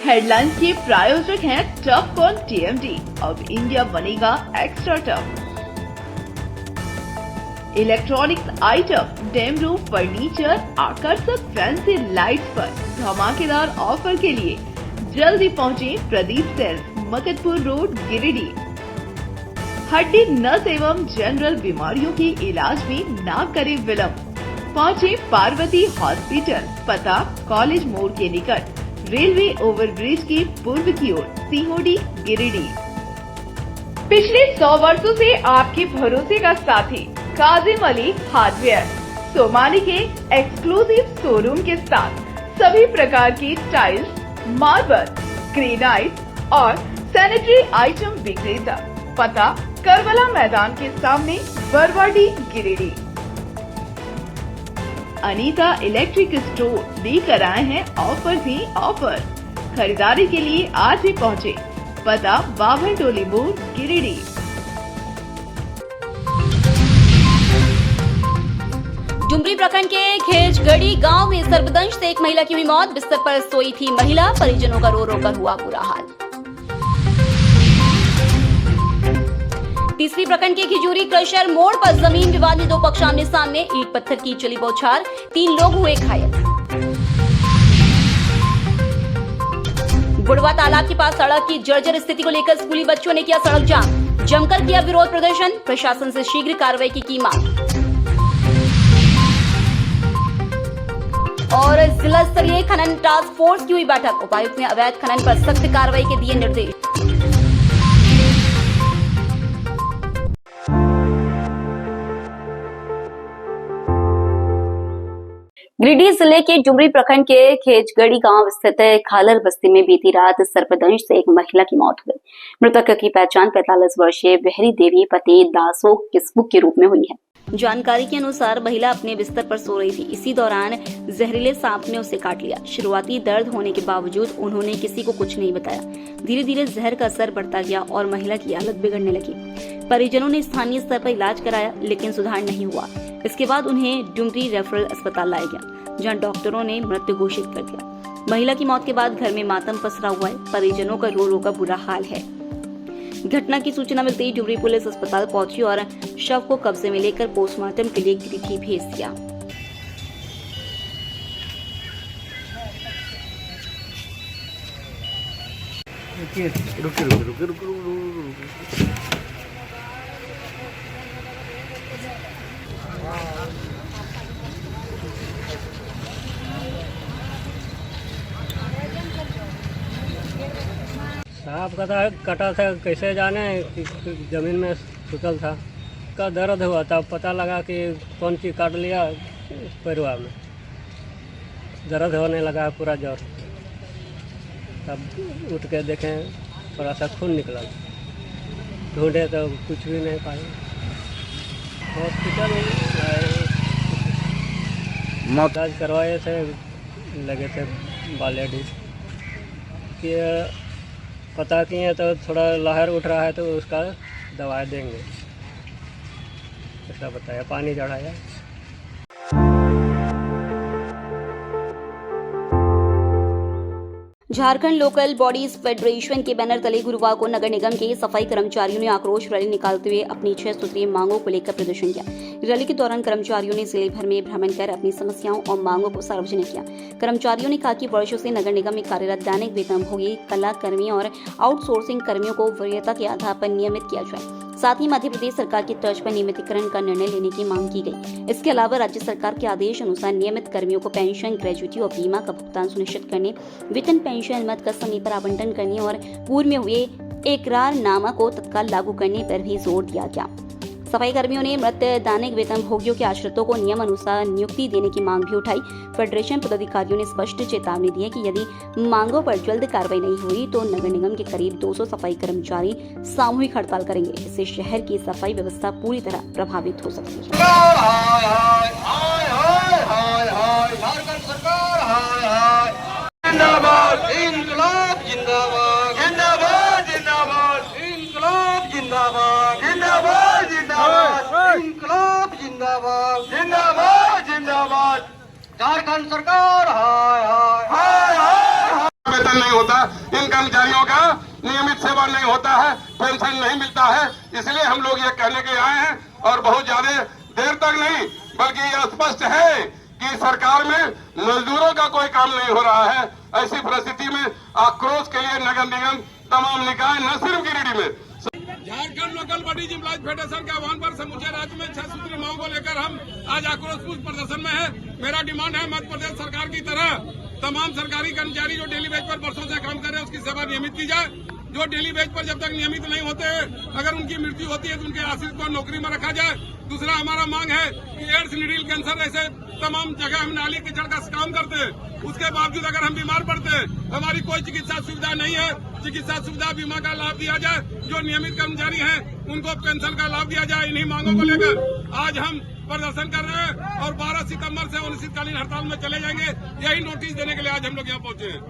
Headlines के प्रायोजक हैं टफ ऑन टीएमटी। अब इंडिया बनेगा extra tough. Electronics item, dam roof furniture, आकर्षक फैंसी लाइट्स पर धमाकेदार ऑफर के लिए जल्दी पहुंचे प्रदीप सेल्स, मकतपुर रोड, गिरिडीह। हड्डी, नस एवं जनरल बीमारियों के इलाज में ना करे विलंब। पहुंचे पार्वती हॉस्पिटल, पता कॉलेज मोड़ के निकट, रेलवे ओवरब्रिज के पूर्व की ओर, सीहोडी, गिरिडीह। पिछले 100 वर्षों से आपके भरोसे का साथी काजिम अली हार्डवेयर, सोमानी के एक्सक्लूसिव शोरूम के साथ सभी प्रकार की टाइल्स, मार्बल, ग्रेनाइट और सैनिटरी आइटम विक्रेता। पता करबला मैदान के सामने, बरवाडी, गिरिडीह। अनीता इलेक्ट्रिक स्टोर लेकर आए हैं ऑफर ही ऑफर। खरीदारी के लिए आज ही पहुंचे, पता बाभन टोली मोड़, गिरिडीह। डुमरी प्रखंड के खेजगढ़ी गांव में सर्पदंश से एक महिला की हुई मौत। बिस्तर पर सोई थी महिला, परिजनों का रो रो कर हुआ बुरा हाल। तीसरी प्रखंड के खिजूरी क्रशर मोड़ पर जमीन विवाद में 2 पक्ष आमने सामने, ईंट पत्थर की चली बौछार, 3 लोग हुए घायल। बुढ़वा तालाब के पास सड़क की जर्जर स्थिति को लेकर स्कूली बच्चों ने किया सड़क जाम, जमकर किया विरोध प्रदर्शन, प्रशासन से शीघ्र कार्रवाई की मांग। और जिला स्तरीय खनन टास्क फोर्स की हुई बैठक, उपायुक्त ने अवैध खनन पर सख्त कार्रवाई के दिए निर्देश। गिरिडीह जिले के डुमरी प्रखंड के खेजगढ़ी गांव स्थित खालर बस्ती में बीती रात सर्पदंश से एक महिला की मौत हो गई। मृतक की पहचान 45 वर्षीय बहरी देवी पति दासो किस्मुक के रूप में हुई है। जानकारी के अनुसार महिला अपने बिस्तर पर सो रही थी। इसी दौरान जहरीले सांप ने उसे काट लिया। शुरुआती दर्द होने के बावजूद उन्होंने किसी को कुछ नहीं बताया। धीरे धीरे जहर का असर बढ़ता गया और महिला की हालत बिगड़ने लगी। परिजनों ने स्थानीय स्तर पर इलाज कराया, लेकिन सुधार नहीं हुआ। इसके बाद उन्हें डुमरी रेफरल अस्पताल लाया गया, जहां डॉक्टरों ने मृत्यु घोषित कर दिया। महिला की मौत के बाद घर में मातम पसरा हुआ है। परिजनों का रो रो का बुरा हाल है। घटना की सूचना मिलते ही डुमरी पुलिस अस्पताल पहुंची और शव को कब्जे में लेकर पोस्टमार्टम के लिए गिरिडीह भेज दिया। सांप का कटा था, कैसे जाने, जमीन में सुतल था। का दर्द हुआ, तब पता लगा कि कौन चीज़ काट लिया। पैरवा में दर्द होने लगा पूरा जोर। तब उठ के देखें, थोड़ा सा खून निकला। ढूंढे तो कुछ भी नहीं पाए। हॉस्पिटल इलाज करवाए थे, लगे थे बालेडीज कि पता किए तो थोड़ा लहर उठ रहा है तो उसका दवा देंगे, ऐसा बताया। पानी चढ़ाया। झारखंड लोकल बॉडीज फेडरेशन के बैनर तले गुरुवार को नगर निगम के सफाई कर्मचारियों ने आक्रोश रैली निकालते हुए अपनी 6 सूत्रीय मांगों को लेकर प्रदर्शन किया। रैली के दौरान कर्मचारियों ने जिले भर में भ्रमण कर अपनी समस्याओं और मांगों को सार्वजनिक किया। कर्मचारियों ने कहा कि वर्षों से नगर निगम में कार्यरत दैनिक वेतनभोगी कला कर्मियों और आउटसोर्सिंग कर्मियों को वरीयता के आधार पर नियमित किया जाए। साथ ही मध्य प्रदेश सरकार की तर्ज पर नियमितीकरण का निर्णय लेने की मांग की गई। इसके अलावा राज्य सरकार के आदेश अनुसार नियमित कर्मियों को पेंशन, ग्रेजुटी और बीमा का भुगतान सुनिश्चित करने, वेतन पेंशन मद का समय पर आवंटन करने और पूर्व में हुए एकरारनामा को तत्काल लागू करने पर भी जोर दिया गया। सफाई कर्मियों ने मृत दैनिक वेतन भोगियों के आश्रितों को नियम अनुसार नियुक्ति देने की मांग भी उठाई। फेडरेशन पदाधिकारियों ने स्पष्ट चेतावनी दी है कि यदि मांगों पर जल्द कार्रवाई नहीं हुई तो नगर निगम के करीब 200 सफाई कर्मचारी सामूहिक हड़ताल करेंगे। इससे शहर की सफाई व्यवस्था पूरी तरह प्रभावित हो सकती है। झारखंड सरकार हाय हाय हाय हाय। वेतन नहीं होता, इन कर्मचारियों का नियमित सेवा नहीं होता है, पेंशन नहीं मिलता है। इसलिए हम लोग ये कहने के आए हैं और बहुत ज्यादा देर तक नहीं, बल्कि ये स्पष्ट है कि सरकार में मजदूरों का कोई काम नहीं हो रहा है। ऐसी परिस्थिति में आक्रोश के लिए नगर निगम तमाम निकाय न सिर्फ गिरिडीह में, Jharkhand local bodies employees federation के आह्वान पर समूचे राज्य में 6 सूत्री मांगों को लेकर हम आज आक्रोशपूर्ण प्रदर्शन में है। मेरा डिमांड है मध्य प्रदेश सरकार की तरह तमाम सरकारी कर्मचारी जो डेली बेस पर वर्षों से काम कर रहे हैं उसकी सेवा नियमित की जाए। जो डेली बेस पर जब तक नियमित नहीं होते, अगर उनकी मृत्यु होती है तो उनके आश्रित को नौकरी में रखा जाए। दूसरा हमारा मांग है कि एड्स, नीडल, कैंसर ऐसे तमाम जगह हम नाली कीचड़ का काम करते हैं, उसके बावजूद अगर हम बीमार पड़ते हैं, हमारी कोई चिकित्सा सुविधा नहीं है, चिकित्सा सुविधा बीमा का लाभ दिया जाए। जो नियमित कर्मचारी हैं उनको पेंशन का लाभ दिया जाए। इन्हीं मांगों को लेकर आज हम प्रदर्शन कर रहे हैं और 12 सितंबर से अनिश्चितकालीन हड़ताल में चले जाएंगे। यही नोटिस देने के लिए आज हम लोग यहाँ पहुंचे हैं।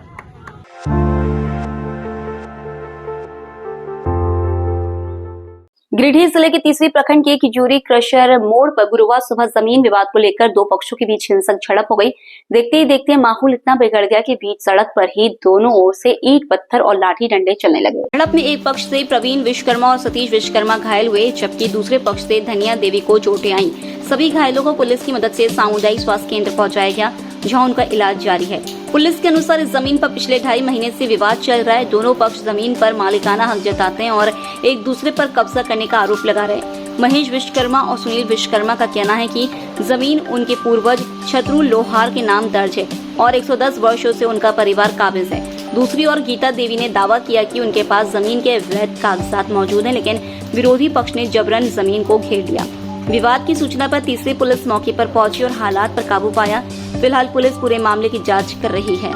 गिरिडीह जिले के तीसरी प्रखंड के खिजूरी क्रशर मोड़ पर गुरुवार सुबह जमीन विवाद को लेकर दो पक्षों के बीच हिंसक झड़प हो गई। देखते ही देखते माहौल इतना बिगड़ गया कि बीच सड़क पर ही दोनों ओर से ईंट, पत्थर और लाठी डंडे चलने लगे। झड़प में एक पक्ष से प्रवीण विश्वकर्मा और सतीश विश्वकर्मा घायल हुए, जबकि दूसरे पक्ष से धनिया देवी को चोटें आईं। सभी घायलों को पुलिस की मदद से सामुदायिक स्वास्थ्य केंद्र पहुंचाया गया, जहां उनका इलाज जारी है। पुलिस के अनुसार इस जमीन पर पिछले 2.5 महीने से विवाद चल रहा है। दोनों पक्ष जमीन पर मालिकाना हक जताते हैं और एक दूसरे पर कब्जा करने का आरोप लगा रहे हैं। महेश विश्वकर्मा और सुनील विश्वकर्मा का कहना है कि जमीन उनके पूर्वज छतरू लोहार के नाम दर्ज है और 110 वर्षों से उनका परिवार काबिज है। दूसरी ओर गीता देवी ने दावा किया कि उनके पास जमीन के वैध कागजात मौजूद हैं, लेकिन विरोधी पक्ष ने जबरन जमीन को घेर लिया। विवाद की सूचना पर तीसरी पुलिस मौके पर पहुंची और हालात पर काबू पाया। फिलहाल पुलिस पूरे मामले की जांच कर रही है।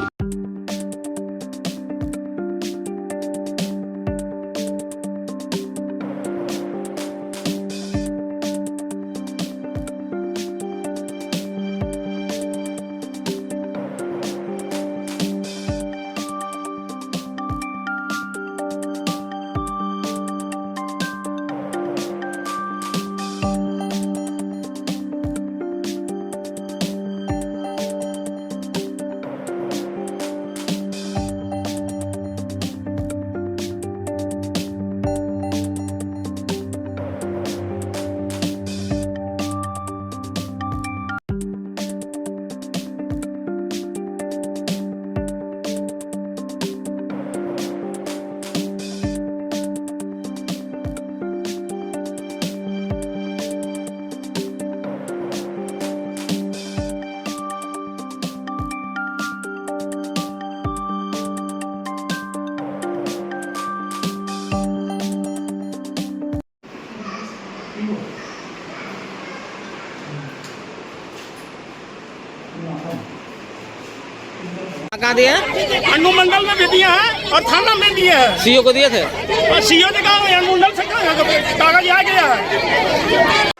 कहाँ दिया? अनुमंडल में भी दिया है और थाना में दिया है। सीओ को दिए थे और सीओ ने कहा अनुमंडल से कागज आ गया है।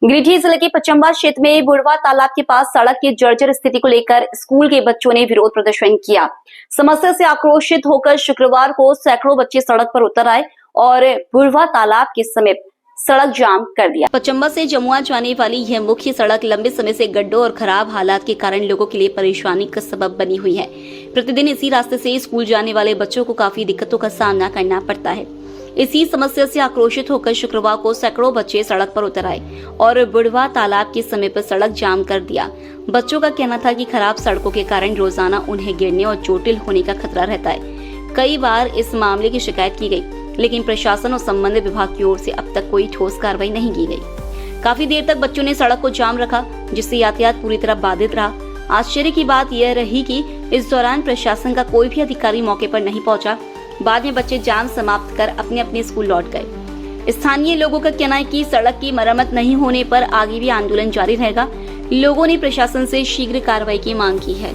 गिरिडीह जिले के पचम्बा क्षेत्र में बुढ़वा तालाब के पास सड़क की जर्जर स्थिति को लेकर स्कूल के बच्चों ने विरोध प्रदर्शन किया। समस्या से आक्रोशित होकर शुक्रवार को सैकड़ों बच्चे सड़क पर उतर आए और बुढ़वा तालाब के समीप सड़क जाम कर दिया। पचम्बा से जमुआ जाने वाली यह मुख्य सड़क लंबे समय से गड्ढों और खराब हालात के कारण लोगों के लिए परेशानी का सबब बनी हुई है। प्रतिदिन इसी रास्ते से स्कूल जाने वाले बच्चों को काफी दिक्कतों का सामना करना पड़ता है। इसी समस्या से आक्रोशित होकर शुक्रवार को सैकड़ों बच्चे सड़क पर उतर आए और बुढ़वा तालाब के समीप सड़क जाम कर दिया। बच्चों का कहना था कि खराब सड़कों के कारण रोजाना उन्हें गिरने और चोटिल होने का खतरा रहता है। कई बार इस मामले की शिकायत की गई, लेकिन प्रशासन और संबंधित विभाग की ओर से अब तक कोई ठोस कार्रवाई नहीं की गई। काफी देर तक बच्चों ने सड़क को जाम रखा, जिससे यातायात पूरी तरह बाधित रहा। आश्चर्य की बात यह रही कि इस दौरान प्रशासन का कोई भी अधिकारी मौके पर नहीं पहुंचा। बाद में बच्चे जाम समाप्त कर अपने अपने स्कूल लौट गए। स्थानीय लोगों का कहना है कि सड़क की मरम्मत नहीं होने पर आगे भी आंदोलन जारी रहेगा। लोगों ने प्रशासन से शीघ्र कार्रवाई की मांग की है।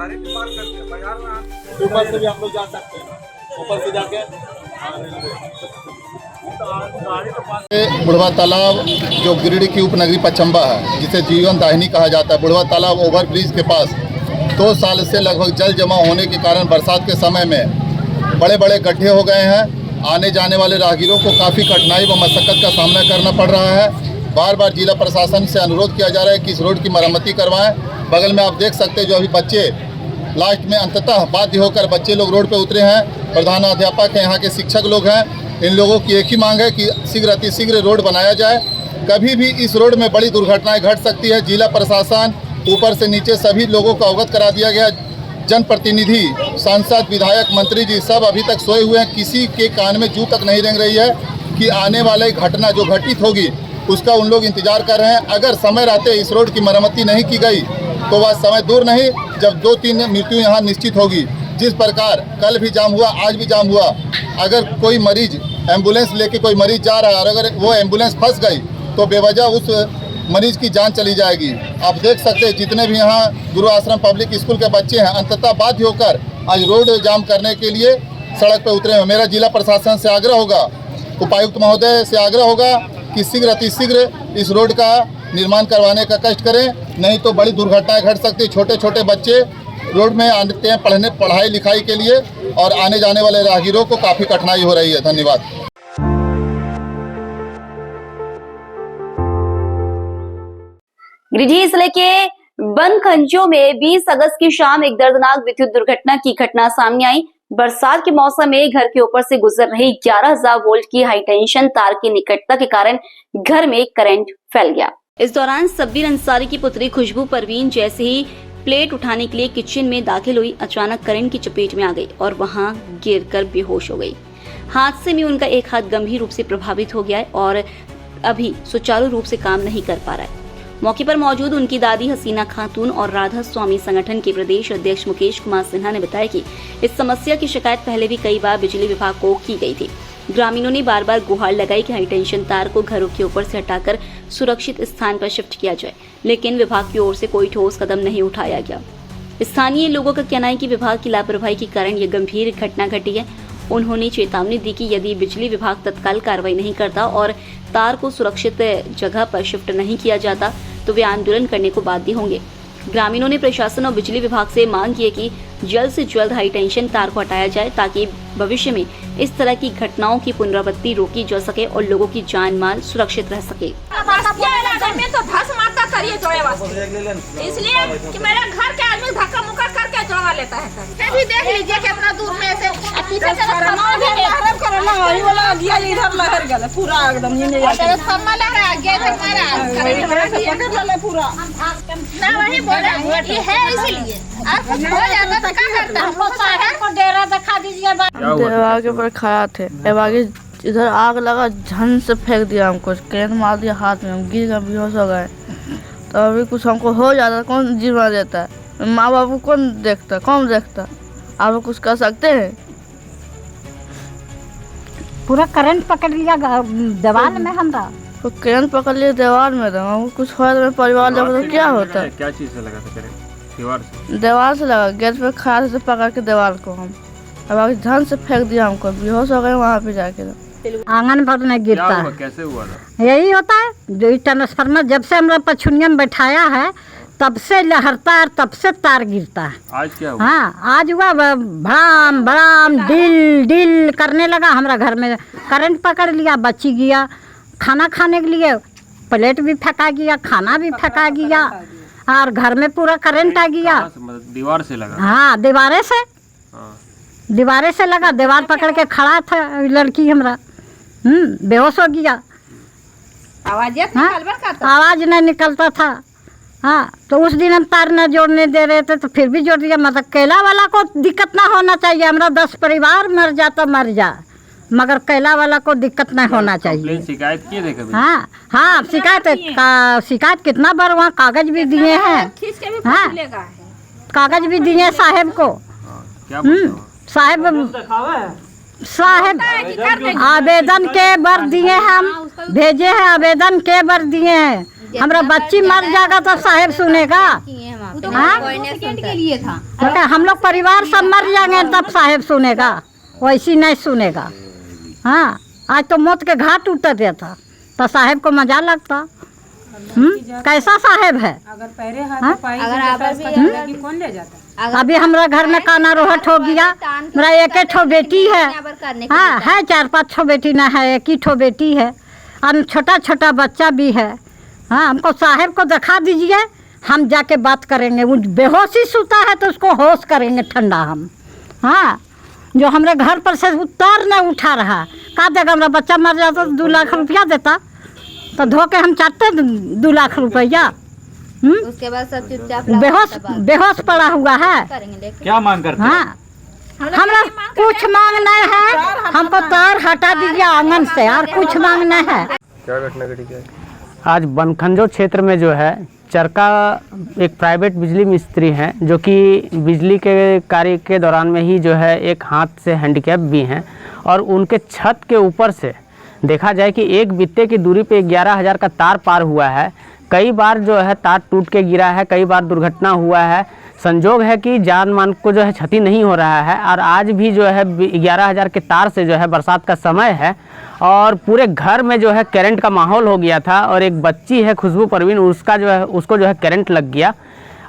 ऊपर से भी आप लोग जा सकते हैं, ऊपर से जाके बुढ़वा तालाब जो गिरिडीह की उपनगरी पचम्बा है, जिसे जीवन दाहिनी कहा जाता है, बुढ़वा तालाब ओवरब्रिज के पास 2 साल से लगभग जल जमा होने के कारण बरसात के समय में बड़े बड़े गड्ढे हो गए हैं। आने जाने वाले राहगीरों को काफ़ी कठिनाई व मशक्क़त का सामना करना पड़ रहा है। बार बार जिला प्रशासन से अनुरोध किया जा रहा है कि इस रोड की मरम्मती करवाएं। बगल में आप देख सकते हैं जो अभी बच्चे लास्ट में अंततः बाध्य होकर बच्चे लोग रोड पर उतरे हैं। प्रधानाध्यापक हैं, यहाँ के शिक्षक लोग हैं। इन लोगों की एक ही मांग है कि शीघ्र अतिशीघ्र रोड बनाया जाए। कभी भी इस रोड में बड़ी दुर्घटनाएं घट सकती है। जिला प्रशासन ऊपर से नीचे सभी लोगों को अवगत करा दिया गया। जनप्रतिनिधि, सांसद, विधायक, मंत्री जी सब अभी तक सोए हुए हैं। किसी के कान में जू तक नहीं रेंग रही है कि आने वाले घटना जो घटित होगी उसका उन लोग इंतजार कर रहे हैं। अगर समय रहते इस रोड की मरम्मती नहीं की गई तो वह समय दूर नहीं जब 2-3 मृत्यु यहाँ निश्चित होगी। जिस प्रकार कल भी जाम हुआ, आज भी जाम हुआ। अगर कोई मरीज एम्बुलेंस लेके कोई मरीज जा रहा है और अगर वो एम्बुलेंस फंस गई तो बेवजह उस मरीज की जान चली जाएगी। आप देख सकते हैं जितने भी यहाँ गुरु आश्रम पब्लिक स्कूल के बच्चे हैं अंततः बाध्य होकर आज रोड जाम करने के लिए सड़क पर उतरे हैं। मेरा जिला प्रशासन से आग्रह होगा, उपायुक्त महोदय से आग्रह होगा कि शीघ्र अतिशीघ्र इस रोड का निर्माण करवाने का कष्ट करें, नहीं तो बड़ी दुर्घटनाएं घट सकती। छोटे छोटे बच्चे रोड में आते हैं पढ़ाई लिखाई के लिए और आने जाने वाले राहगीरों को काफ़ी कठिनाई हो रही है। धन्यवाद। गिरिडीह जिले के बनखंजों में 20 अगस्त की शाम एक दर्दनाक विद्युत दुर्घटना की घटना सामने आई। बरसात के मौसम में घर के ऊपर से गुजर रही 11,000 वोल्ट की हाई टेंशन तार की निकटता के कारण घर में करंट फैल गया। इस दौरान सब्बीर अंसारी की पुत्री खुशबू परवीन जैसे ही प्लेट उठाने के लिए किचन में दाखिल हुई, अचानक करंट की चपेट में आ गई और वहां गिरकर बेहोश हो गई। हादसे में उनका एक हाथ गंभीर रूप से प्रभावित हो गया है और अभी सुचारू रूप से काम नहीं कर पा रहा है। मौके पर मौजूद उनकी दादी हसीना खातून और राधा स्वामी संगठन के प्रदेश अध्यक्ष मुकेश कुमार सिन्हा ने बताया कि इस समस्या की शिकायत पहले भी कई बार बिजली विभाग को की गई थी। ग्रामीणों ने बार बार गुहार लगाई कि हाई टेंशन तार को घरों के ऊपर से हटाकर सुरक्षित स्थान पर शिफ्ट किया जाए, लेकिन विभाग की ओर से कोई ठोस कदम नहीं उठाया गया। स्थानीय लोगों का कहना है कि विभाग की लापरवाही के कारण यह गंभीर घटना घटी है। उन्होंने चेतावनी दी कि यदि बिजली विभाग तत्काल कार्रवाई नहीं करता और तार को सुरक्षित जगह पर शिफ्ट नहीं किया जाता तो वे आंदोलन करने को बाध्य होंगे। ग्रामीणों ने प्रशासन और बिजली विभाग से मांग की है कि जल्द से जल्द हाई टेंशन तार को हटाया जाए ताकि भविष्य में इस तरह की घटनाओं की पुनरावृत्ति रोकी जा सके और लोगों की जान माल सुरक्षित रह सके। में तो धस मारता करिए जोड़े वास्ते, इसलिए कि मेरा घर के आदमी धक्का मुक्का करके जोड़ा लेता है। भी देख लीजिए कितना दूर में से पीछे से इधर लहर गया पूरा एकदम ये नहीं पूरा ना वही बोला ये है इसीलिए हो जाता तो क्या करता हमको शहर को डेरा दिखा दीजिए। देवा के ऊपर खड़ा थे, आगे इधर आग लगा, झन से फेंक दिया हमको, करंट मार दिया हाथ में, हम गिर गए, बेहोश हो गए। तो अभी कुछ हमको हो जाता कौन जीवा देता है, माँ बाप को कौन देखता, आप कुछ कर सकते हैं। पूरा करंट पकड़ लिया दीवार में हमरा, तो करंट पकड़ लिया दीवार में, तो कुछ हो तो परिवार लोग तो क्या होता है। क्या चीज से लगा था करंट? दीवार से लगा, गेट पे खड़ा से पकड़ के दीवार को हम अब झन से फेंक दिया, हमको बेहोश हो गए वहाँ पे जाके। आंगन भर में गिरता है। कैसे हुआ था? यही होता है जो ट्रांसफार्मर जब से हमरा पछुनिया में बैठाया है तब से लहरता है, तब से तार गिरता है। आज क्या हुआ? हाँ आज हुआ, भड़ाम भड़ाम डिल डिल करने लगा। हमरा घर में करंट पकड़ लिया, बच्ची गया खाना खाने के लिए, प्लेट भी फेंका गया, खाना भी फेंका गया और घर में पूरा करंट आ गया। दीवार से लगा? हाँ दीवारे से लगा, दीवार पकड़ के खड़ा था लड़की हमरा, बेहोश हो गया। आवाज नहीं निकलता था। हाँ तो उस दिन हम तार न जोड़ने दे रहे थे तो फिर भी जोड़ दिया। मतलब कैला वाला को दिक्कत ना होना चाहिए, हमरा 10 परिवार मर जा तो मर जा, मगर कैला वाला को दिक्कत नहीं होना चाहिए। शिकायत किए थे कभी? हाँ शिकायत कितना बार वहाँ कागज भी दिए हैं। हाँ कागज भी दिए साहेब को। क्या साहब आवेदन के बर दिए हम भेजे हैं, आवेदन के बर दिए हैं। हमारा बच्ची मर जाएगा तो साहब सुनेगा? हाँ? तो हम लोग परिवार सब मर जाएंगे तब साहब सुनेगा, वैसी नहीं सुनेगा। हाँ, आज तो मौत के घाट उतर गया था तो साहब को मजा लगता। कैसा साहब है? कौन ले जाता? अभी हमारा घर में काना रोहट हो गया। मेरा एक ठो बेटी है, हाँ है 4-5 ठो बेटी ना है, एक ही ठो बेटी है और छोटा छोटा बच्चा भी है। हाँ, हमको साहब को दिखा दीजिए, हम जाके बात करेंगे। वो बेहोशी सोता है तो उसको होश करेंगे ठंडा हम। हाँ, जो हमारे घर पर से उतार न उठा रहा, कहा देगा हमारा बच्चा मर जाता तो 2 लाख रुपया देता, तो धोके हम चाहते 2 लाख रुपया। उसके बाद सब चुपचाप बेहोश पड़ा हुआ है। क्या मांग करते हैं? हाँ, हमरा कुछ मांग नहीं है, हमको तार हटा दीजिए आंगन से, और कुछ मांग नहीं है। क्या घटना घटी? क्या आज बनखंजो क्षेत्र में जो है चरका एक प्राइवेट बिजली मिस्त्री हैं, जो कि बिजली के कार्य के दौरान में ही जो है एक हाथ से हैंडीकैप भी हैं, और उनके छत के ऊपर से देखा जाए कि एक बित्ते की दूरी पे 11,000 का तार पार हुआ है। कई बार जो है तार टूट के गिरा है, कई बार दुर्घटना हुआ है। संजोग है कि जान मान को जो है क्षति नहीं हो रहा है, और आज भी जो है 11,000 के तार से जो है बरसात का समय है और पूरे घर में जो है करंट का माहौल हो गया था। और एक बच्ची है खुशबू परवीन, उसका जो है उसको जो है करंट लग गया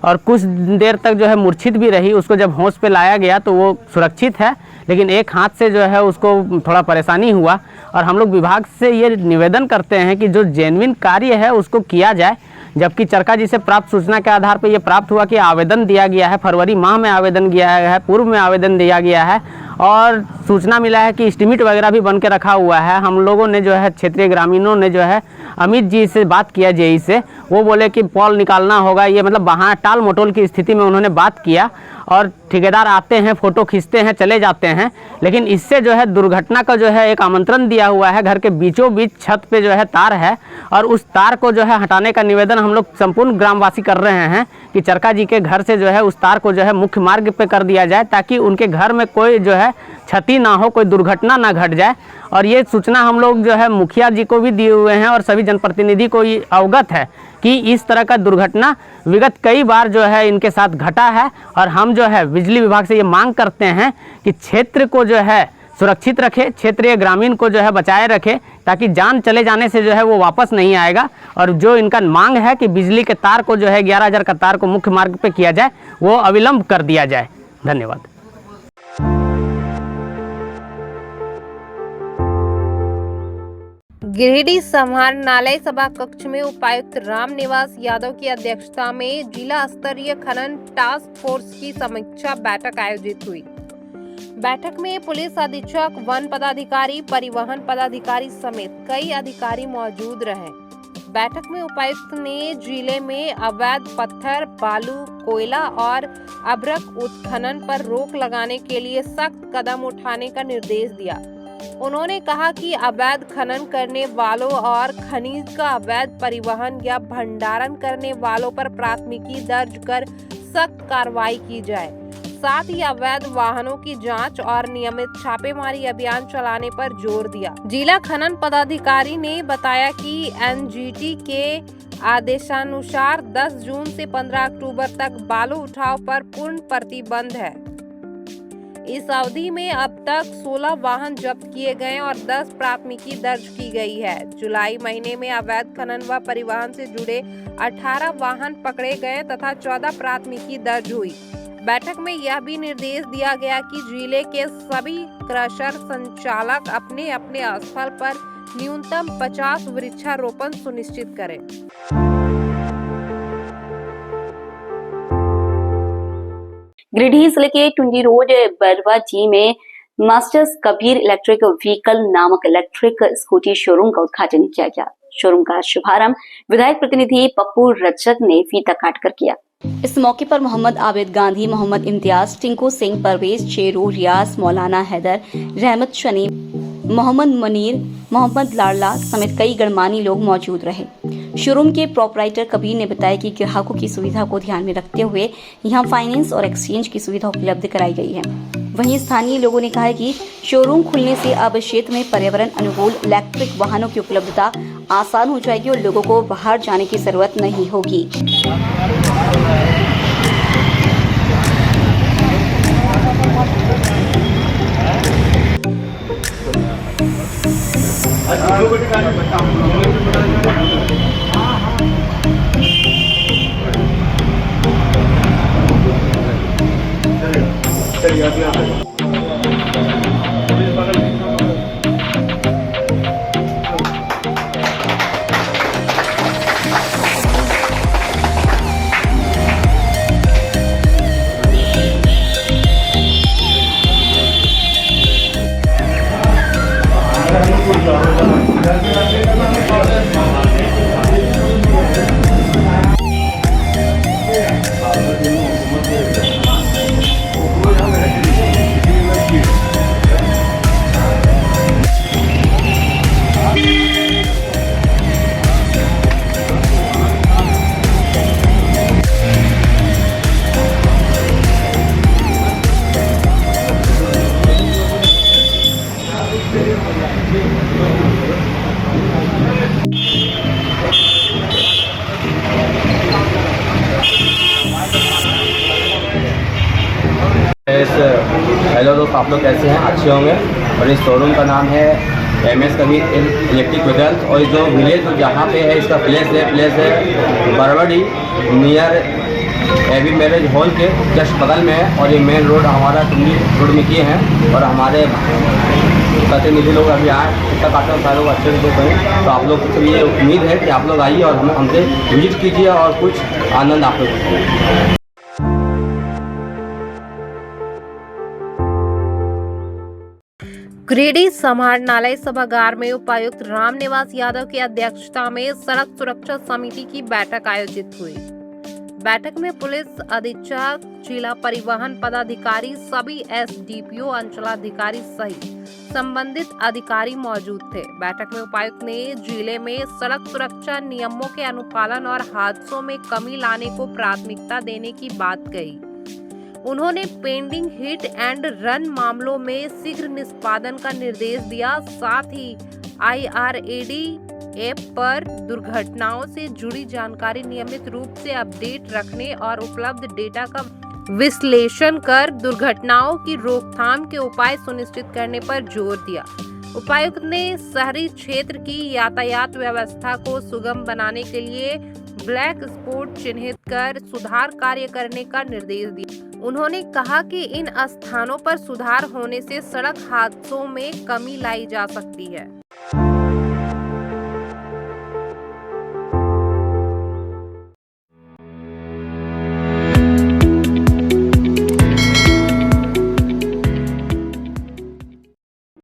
और कुछ देर तक जो है मूर्छित भी रही। उसको जब होश पे लाया गया तो वो सुरक्षित है, लेकिन एक हाथ से जो है उसको थोड़ा परेशानी हुआ। और हम लोग विभाग से ये निवेदन करते हैं कि जो जेन्युइन कार्य है उसको किया जाए। जबकि चरका जी से प्राप्त सूचना के आधार पर यह प्राप्त हुआ कि आवेदन दिया गया है, फरवरी माह में आवेदन दिया है, पूर्व में आवेदन दिया गया है, और सूचना मिला है कि एस्टीमेट वगैरह भी बन के रखा हुआ है। हम लोगों ने जो है क्षेत्रीय ग्रामीणों ने जो है अमित जी से बात किया, जेई से, वो बोले कि पॉल निकालना होगा। ये मतलब बहाना टाल मटोल की स्थिति में उन्होंने बात किया, और ठेकेदार आते हैं, फ़ोटो खींचते हैं, चले जाते हैं। लेकिन इससे जो है दुर्घटना का जो है एक आमंत्रण दिया हुआ है। घर के बीचों बीच छत पे जो है तार है, और उस तार को जो है हटाने का निवेदन हम लोग संपूर्ण ग्रामवासी कर रहे हैं कि चरका जी के घर से जो है उस तार को जो है मुख्य मार्ग पे कर दिया जाए, ताकि उनके घर में कोई जो है क्षति ना हो, कोई दुर्घटना ना घट जाए। और ये सूचना हम लोग जो है मुखिया जी को भी दिए हुए हैं, और सभी जनप्रतिनिधि को ये अवगत है कि इस तरह का दुर्घटना विगत कई बार जो है इनके साथ घटा है। और हम जो है बिजली विभाग से ये मांग करते हैं कि क्षेत्र को जो है सुरक्षित रखे, क्षेत्रीय ग्रामीण को जो है बचाए रखे, ताकि जान चले जाने से जो है वो वापस नहीं आएगा। और जो इनका मांग है कि बिजली के तार को जो है 11,000 का तार को मुख्य मार्ग पे किया जाए, वो अविलंब कर दिया जाए। धन्यवाद। गिरिडीह समाहरणालय सभा कक्ष में उपायुक्त रामनिवास यादव की अध्यक्षता में जिला स्तरीय खनन टास्क फोर्स की समीक्षा बैठक आयोजित हुई। बैठक में पुलिस अधीक्षक, वन पदाधिकारी, परिवहन पदाधिकारी समेत कई अधिकारी मौजूद रहे। बैठक में उपायुक्त ने जिले में अवैध पत्थर, बालू, कोयला और अभ्रक उत्खनन पर रोक लगाने के लिए सख्त कदम उठाने का निर्देश दिया। उन्होंने कहा कि अवैध खनन करने वालों और खनिज का अवैध परिवहन या भंडारण करने वालों पर प्राथमिकी दर्ज कर सख्त कार्रवाई की जाए। साथ ही अवैध वाहनों की जांच और नियमित छापेमारी अभियान चलाने पर जोर दिया। जिला खनन पदाधिकारी ने बताया कि एनजीटी के आदेशानुसार 10 जून से 15 अक्टूबर तक बालू उठाव पर पूर्ण प्रतिबंध है। इस अवधि में अब तक 16 वाहन जब्त किए गए और 10 प्राथमिकी दर्ज की गई है। जुलाई महीने में अवैध खनन व परिवहन से जुड़े 18 वाहन पकड़े गए तथा 14 प्राथमिकी दर्ज हुई। बैठक में यह भी निर्देश दिया गया कि जिले के सभी क्रशर संचालक अपने अपने स्थल पर न्यूनतम 50 वृक्षारोपण सुनिश्चित करें। गिरिडीह जिले के टुंडी रोड बरवा जी में मास्टर्स कबीर इलेक्ट्रिक व्हीकल नामक इलेक्ट्रिक स्कूटी शोरूम का उद्घाटन किया गया। शोरूम का शुभारंभ विधायक प्रतिनिधि पप्पू रजक ने फीता काटकर किया। इस मौके पर मोहम्मद आबिद गांधी, मोहम्मद इम्तियाज, टिंकू सिंह, परवेज, शेरू, रियाज, मौलाना हैदर, रहमत शनी, मोहम्मद मुनीर, मोहम्मद लाडला समेत कई गणमान्य लोग मौजूद रहे। शोरूम के प्रोपराइटर कबीर ने बताया कि ग्राहकों की सुविधा को ध्यान में रखते हुए यहां फाइनेंस और एक्सचेंज की सुविधा उपलब्ध कराई गई है। वहीं स्थानीय लोगों ने कहा है कि शोरूम खुलने से अब क्षेत्र में पर्यावरण अनुकूल इलेक्ट्रिक वाहनों की उपलब्धता आसान हो जाएगी और लोगों को बाहर जाने की जरूरत नहीं होगी। हेलो दोस्त, आप लोग कैसे हैं? अच्छे होंगे। और इस शोरूम का नाम है MS कबीर इलेक्ट्रिक व्हीकल्स। और जो विलेज जहाँ पे है इसका प्लेस है Barwadi near AB marriage hall के जस्ट बगल में है। और ये मेन रोड हमारा टुंडी रोड में किए हैं। और हमारे प्रतिनिधि लोग अभी आए, इसका काफ़ी सारे लोग अच्छे से करें। तो आप लोग से ये उम्मीद है कि आप लोग आइए और हमसे विजिट कीजिए और कुछ आनंद आप लोग। गिरिडीह समाहरणालय सभागार में उपायुक्त रामनिवास यादव की अध्यक्षता में सड़क सुरक्षा समिति की बैठक आयोजित हुई। बैठक में पुलिस अधीक्षक, जिला परिवहन पदाधिकारी, सभी SDPO, अंचलाधिकारी सहित संबंधित अधिकारी मौजूद थे। बैठक में उपायुक्त ने जिले में सड़क सुरक्षा नियमों के अनुपालन और हादसों में कमी लाने को प्राथमिकता देने की बात कही। उन्होंने पेंडिंग हिट एंड रन मामलों में शीघ्र निष्पादन का निर्देश दिया। साथ ही IRAD ऐप पर दुर्घटनाओं से जुड़ी जानकारी नियमित रूप से अपडेट रखने और उपलब्ध डेटा का विश्लेषण कर दुर्घटनाओं की रोकथाम के उपाय सुनिश्चित करने पर जोर दिया। उपायुक्त ने शहरी क्षेत्र की यातायात व्यवस्था को सुगम बनाने के लिए ब्लैक स्पॉट चिन्हित कर सुधार कार्य करने का निर्देश दिया। उन्होंने कहा कि इन स्थानों पर सुधार होने से सड़क हादसों में कमी लाई जा सकती है।